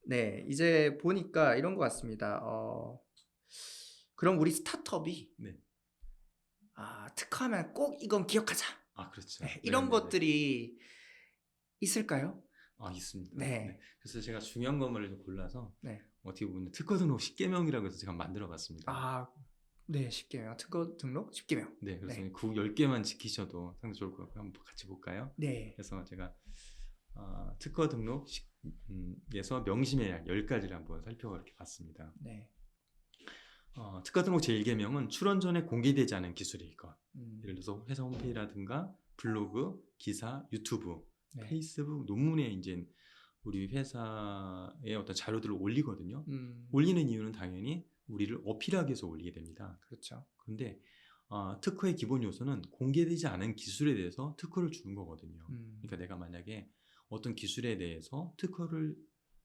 네, 이제 보니까 이런 것 같습니다. 그럼 우리 스타트업이 네. 특허하면 꼭 이건 기억하자. 아, 그렇죠. 네, 이런 네네네. 것들이 있을까요? 아, 있습니다. 네. 네, 그래서 제가 중요한 것만을 좀 골라서 네. 어떻게 보면 특허 등록 10개명이라고 해서 제가 만들어 봤습니다. 아, 네, 10개명. 특허 등록 10개명. 네, 그래서 네, 그 10개만 지키셔도 상당히 좋을 것 같고 한번 같이 볼까요? 네, 그래서 제가 특허 등록 에서 명심해야 할 10가지를 한번 살펴봐 이렇게 봤습니다. 네. 특허 등록 제1계명은 출원 전에 공개되지 않은 기술일 것. 음, 예를 들어서 회사 홈페이지라든가 블로그, 기사, 유튜브, 네. 페이스북, 논문에 이제 우리 회사의 어떤 자료들을 올리거든요. 음, 올리는 이유는 당연히 우리를 어필하기 위해서 올리게 됩니다. 그렇죠. 그런데 특허의 기본 요소는 공개되지 않은 기술에 대해서 특허를 주는 거거든요. 음, 그러니까 내가 만약에 어떤 기술에 대해서 특허를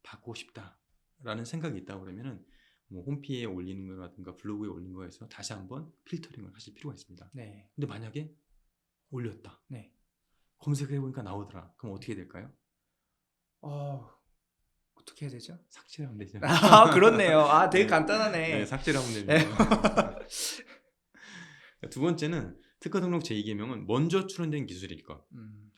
받고 싶다라는 생각이 있다 그러면은 뭐 홈페이지에 올리는 거라든가 블로그에 올린 거에서 다시 한번 필터링을 하실 필요가 있습니다. 네, 근데 만약에 올렸다. 네. 검색해 보니까 나오더라. 그럼 어떻게 될까요? 어, 어떻게 해야 되죠? 삭제를 하면 되죠. 그렇네요. 되게 네, 네, 간단하네. 삭제를 하면 네. 됩니다. 두 번째는 특허 등록 제2계명은 먼저 출원된 기술일 것. 음,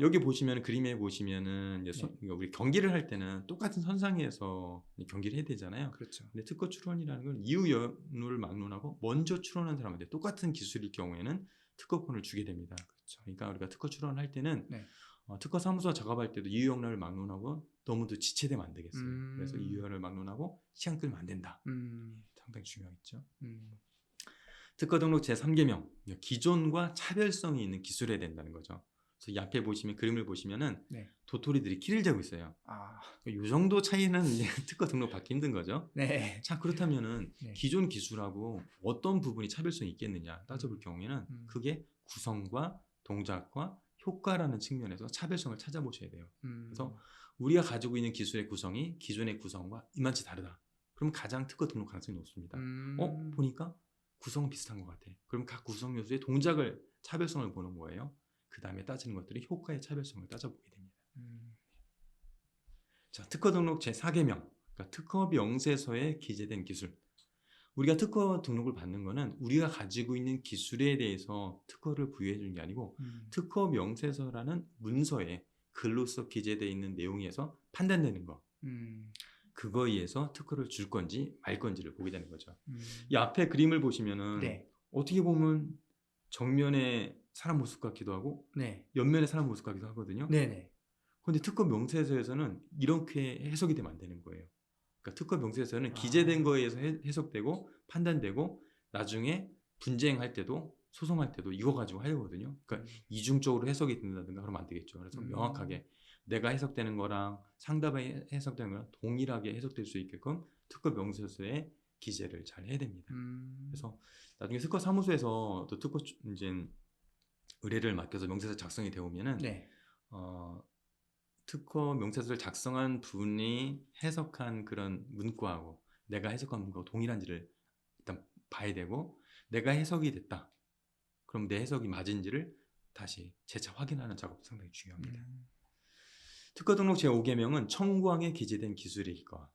여기 보시면 그림에 보시면은 이제 네, 그러니까 우리 경기를 할 때는 똑같은 선상에서 경기를 해야 되잖아요. 그렇죠. 근데 특허 출원이라는 건 이유 연후를 막론하고 먼저 출원한 사람한테 똑같은 기술일 경우에는 특허권을 주게 됩니다. 그렇죠. 그러니까 우리가 특허 출원할 때는 네. 특허 사무소 작업할 때도 이유 연후를 막론하고 너무도 지체되면 안 되겠어요. 그래서 이유 음, 연후를 막론하고 시간 끌면 안 된다. 음, 상당히 중요하겠죠. 음, 특허 등록 제3계명 기존과 차별성이 있는 기술에 된다는 거죠. 그래서 이 앞에 보시면 그림을 보시면은 네. 도토리들이 키를 재고 있어요. 아, 이 정도 차이는 이제 특허 등록 받기 힘든 거죠. 네. 자, 그렇다면은 네. 기존 기술하고 어떤 부분이 차별성이 있겠느냐 따져볼 경우에는 음, 그게 구성과 동작과 효과라는 측면에서 차별성을 찾아보셔야 돼요. 그래서 음, 우리가 가지고 있는 기술의 구성이 기존의 구성과 이만치 다르다. 그럼 가장 특허 등록 가능성이 높습니다. 음, 보니까 구성은 비슷한 것 같아. 그럼 각 구성 요소의 동작을 차별성을 보는 거예요. 그 다음에 따지는 것들이 효과의 차별성을 따져보게 됩니다. 음, 자, 특허 등록 제4계명, 그러니까 특허 명세서에 기재된 기술. 우리가 특허 등록을 받는 거는 우리가 가지고 있는 기술에 대해서 특허를 부여해 주는 게 아니고 음, 특허 명세서라는 문서에 글로써 기재되어 있는 내용에서 판단되는 거. 음, 그거에 의해서 특허를 줄 건지 말 건지를 보게 되는 거죠. 이 음, 앞에 그림을 보시면은 네. 어떻게 보면 정면에 사람 모습 같기도 하고 네. 옆면에 사람 모습 같기도 하거든요. 네네. 그런데 특허 명세서에서는 이렇게 해석이 되면 안 되는 거예요. 그러니까 특허 명세서는 기재된 아, 거에서 해석되고 판단되고 나중에 분쟁할 때도 소송할 때도 이거 가지고 하려거든요. 그러니까 음, 이중적으로 해석이 된다든가 그러면 안 되겠죠. 그래서 음, 명확하게 내가 해석되는 거랑 상대방이 해석되는 거랑 동일하게 해석될 수 있게끔 특허 명세서에 기재를 잘 해야 됩니다. 음, 그래서 나중에 특허 사무소에서 또 특허 이제 의뢰를 맡겨서 명세서 작성이 되오면은 네. 어, 특허 명세서를 작성한 분이 해석한 그런 문구하고 내가 해석한 문구가 동일한지를 일단 봐야 되고 내가 해석이 됐다. 그럼 내 해석이 맞은지를 다시 재차 확인하는 작업도 상당히 중요합니다. 음, 특허 등록 제5계명은 청구항에 기재된 기술일 것.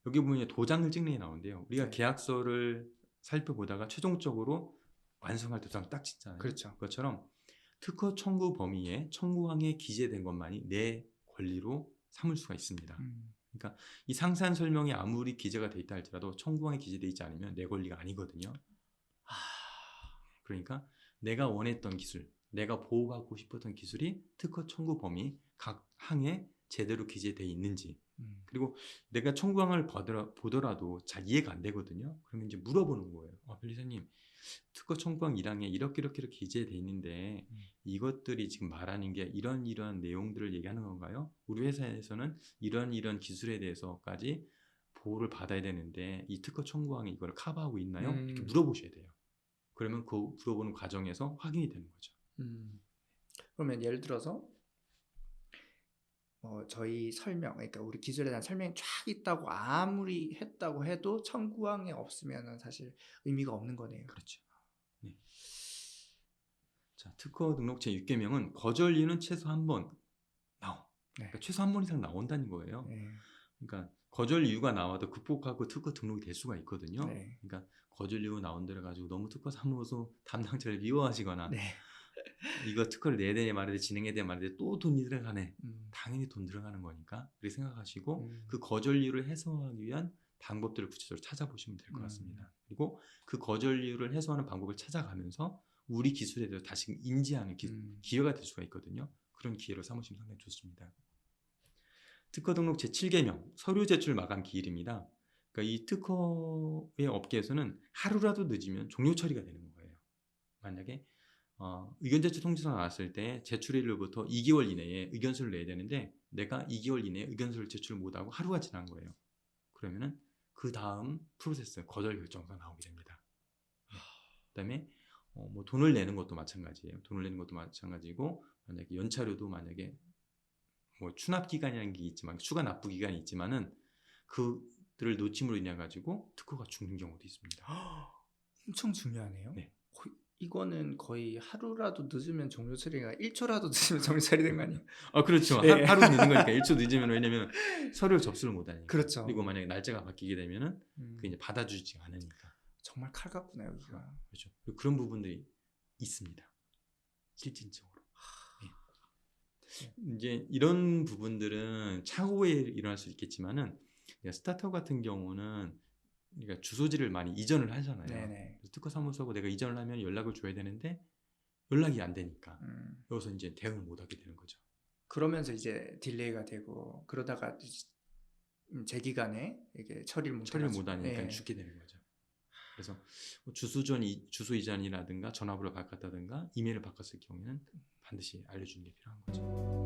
여기 보면 도장을 찍는 게 나오는데요. 우리가 네. 계약서를 살펴보다가 최종적으로 완성할 때 도장 딱 찍잖아요. 그렇죠. 그것처럼 특허 청구 범위에 청구항에 기재된 것만이 내 권리로 삼을 수가 있습니다. 음, 그러니까 이 상세한 설명이 아무리 기재가 돼 있다 할지라도 청구항에 기재되어 있지 않으면 내 권리가 아니거든요. 아, 그러니까 내가 원했던 기술, 내가 보호받고 싶었던 기술이 특허 청구 범위 각 항에 제대로 기재되어 있는지 그리고 내가 청구항을 보더라도 잘 이해가 안 되거든요. 그러면 이제 물어보는 거예요. 변리사님, 특허 청구항 1항에 이렇게 기재되어 있는데 음, 이것들이 지금 말하는 게 이런 내용들을 얘기하는 건가요? 우리 회사에서는 이런 기술에 대해서까지 보호를 받아야 되는데 이 특허 청구항이 이걸 커버하고 있나요? 이렇게 음, 물어보셔야 돼요. 그러면 그 물어보는 과정에서 확인이 되는 거죠. 음. 그러면 예를 들어서 저희 설명, 그러니까 우리 기술에 대한 설명이 쫙 있다고 아무리 했다고 해도 청구항에 없으면은 사실 의미가 없는 거네요. 그렇죠. 네. 자, 특허 등록 제6계명은 거절 이유는 최소 한 번 나오. 네. 그러니까 최소 한 번 이상 나온다는 거예요. 네. 그러니까 거절 이유가 나와도 극복하고 특허 등록이 될 수가 있거든요. 네. 그러니까 거절 이유 나온 데를 가지고 너무 특허 사무소 담당자를 미워하시거나 네. 이거 특허를 내야 돼 말아야 돼 진행해야 돼 말아야 돼 또 돈이 들어가네. 음. 당연히 돈 들어가는 거니까 그렇게 생각하시고 음. 그 거절 이유를 해소하기 위한 방법들을 구체적으로 찾아보시면 될 것 같습니다. 그리고 그 거절 이유를 해소하는 방법을 찾아가면서 우리 기술에 대해서 다시 인지하는 기회가 될 수가 있거든요. 그런 기회로 삼으시면 상당히 좋습니다. 특허 등록 제7개명 서류 제출 마감 기일입니다. 그러니까 이 특허의 업계에서는 하루라도 늦으면 종료 처리가 되는 거예요. 만약에 의견 제출 통지서 나왔을 때 제출일로부터 2개월 이내에 의견서를 내야 되는데 내가 2개월 이내에 의견서를 제출 못하고 하루가 지난 거예요. 그러면은 그 다음 프로세스 거절 결정서가 나오게 됩니다. 그다음에 뭐 돈을 내는 것도 마찬가지예요. 돈을 내는 것도 마찬가지고 만약에 연차료도 만약에 뭐 추납 기간이라는 게 있지만 추가 납부 기간이 있지만은 그들을 놓침으로 인해 가지고 특허가 죽는 경우도 있습니다. 엄청 중요하네요. 네. 이거는 거의 하루라도 늦으면 종료 처리가 1초라도 늦으면 종료 처리된 거 아니에요? 그렇죠. 네. 하루 늦는 거니까 1초 늦으면 왜냐면 서류를 접수를 못 하니까. 그렇죠. 그리고 만약에 날짜가 바뀌게 되면은 그 이제 받아주지 않으니까. 정말 칼 같구나 여기가. 그렇죠. 그리고 그런 부분들이 있습니다. 실질적으로. 네. 이제 이런 부분들은 차후에 일어날 수 있겠지만은 스타트업 같은 경우는 그러니까 주소지를 많이 이전을 하잖아요. 네네. 특허 사무소하고 내가 이전을 하면 연락을 줘야 되는데 연락이 안 되니까 여기서 이제 대응을 못 하게 되는 거죠. 그러면서 이제 딜레이가 되고 그러다가 제 기간에 이게 처리를 못 하니까 예. 죽게 되는 거죠. 그래서 주소 이전이라든가 전화번호를 바꿨다든가 이메일을 바꿨을 경우에는 반드시 알려주는 게 필요한 거죠.